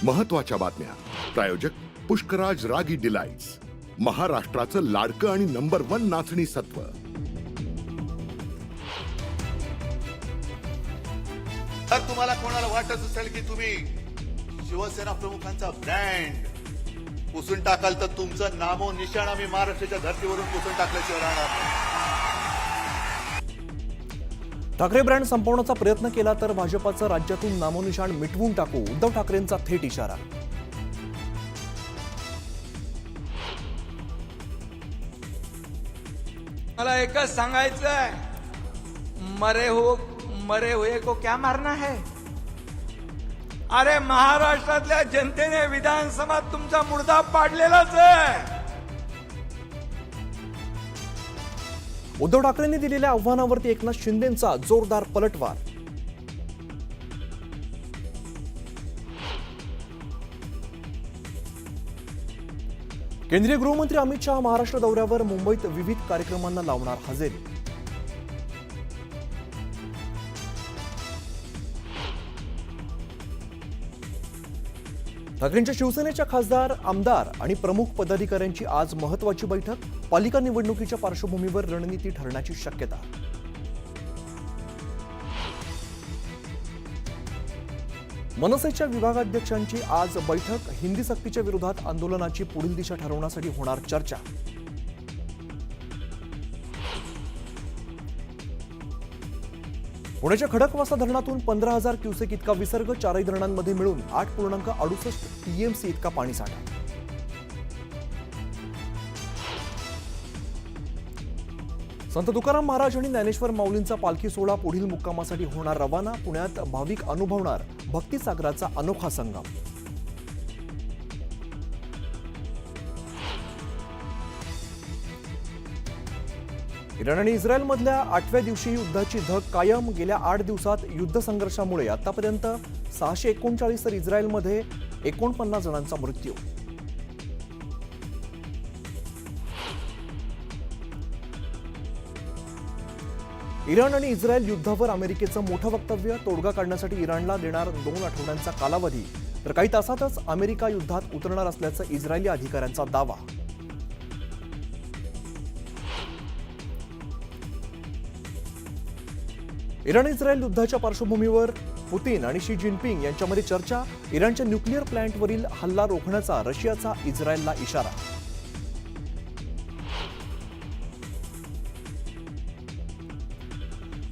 महत्त्वाच्या बातम्या. प्रायोजक पुष्कराज रागी डिलाइट्स, महाराष्ट्राचं लाडकं आणि नंबर 1 नाचणी सत्व. तर तुम्हाला कोणाला वाटत असेल की तुम्ही शिवसेना प्रमुखांचा ब्रँड पुसून टाकाल तर तुमचं नामो निशाण आम्ही महाराष्ट्राच्या धर्तीवरून पुसून टाकल्याशिवाय राहणार नाही. ठाकरे ब्रँड संपवण्याचा प्रयत्न केला तर भाजपाचं राज्यातून नामोनिशाण मिटवून टाकू, उद्धव ठाकरेंचा थेट इशारा. मला एकच सांगायचंय, मरे हुए को क्या मारना है. अरे महाराष्ट्रातल्या जनतेने विधानसभात तुमचा मुर्दा पाडलेलाच आहे. उद्धव ठाकरेंनी दिलेल्या आव्हानावरती एकनाथ शिंदेंचा जोरदार पलटवार. केंद्रीय गृहमंत्री अमित शहा महाराष्ट्र दौऱ्यावर, मुंबईत विविध कार्यक्रमांना लावणार हजेरी. ठाकरेंच्या शिवसेनेच्या खासदार, आमदार आणि प्रमुख पदाधिकाऱ्यांची आज महत्त्वाची बैठक. पालिका निवडणुकीच्या पार्श्वभूमीवर रणनीती ठरण्याची शक्यता. मनसेच्या विभागाध्यक्षांची आज बैठक. हिंदी सक्तीच्या विरोधात आंदोलनाची पुढील दिशा ठरवण्यासाठी होणार चर्चा. पुण्याच्या खडकवासला धरणातून 15,000 क्युसेक इतका विसर्ग. 4ही धरणांमध्ये मिळून 8.68 टीएमसी इतका पाणीसाठा. संत तुकाराम महाराज आणि ज्ञानेश्वर माऊलींचा पालखी सोहळा पुढील मुक्कामासाठी होणार रवाना. पुण्यात भाविक अनुभवणार भक्तिसागराचा अनोखा संगम. इराण आणि इस्रायलमधल्या 8व्या दिवशी युद्धाची धग कायम. गेल्या 8 दिवसात युद्ध संघर्षामुळे आतापर्यंत 639 तर इस्रायलमध्ये 49 जणांचा मृत्यू. इराण आणि इस्रायल युद्धावर अमेरिकेचं मोठं वक्तव्य. तोडगा काढण्यासाठी इराणला देणार 2 आठवड्यांचा कालावधी. तर काही तासातच अमेरिका युद्धात उतरणार असल्याचं इस्रायली अधिकाऱ्यांचा दावा. इराण इस्रायल युद्धाच्या पार्श्वभूमीवर पुतीन आणि शी जिनपिंग यांच्यामध्ये चर्चा. इराणच्या न्यूक्लिअर प्लॅन्टवरील हल्ला रोखण्याचा रशियाचा इस्रायलला इशारा.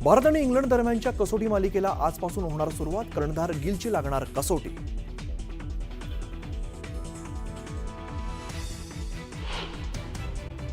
भारत आणि इंग्लंड दरम्यानच्या कसोटी मालिकेला आजपासून होणार सुरुवात. कर्णधार गिलची लागणार कसोटी.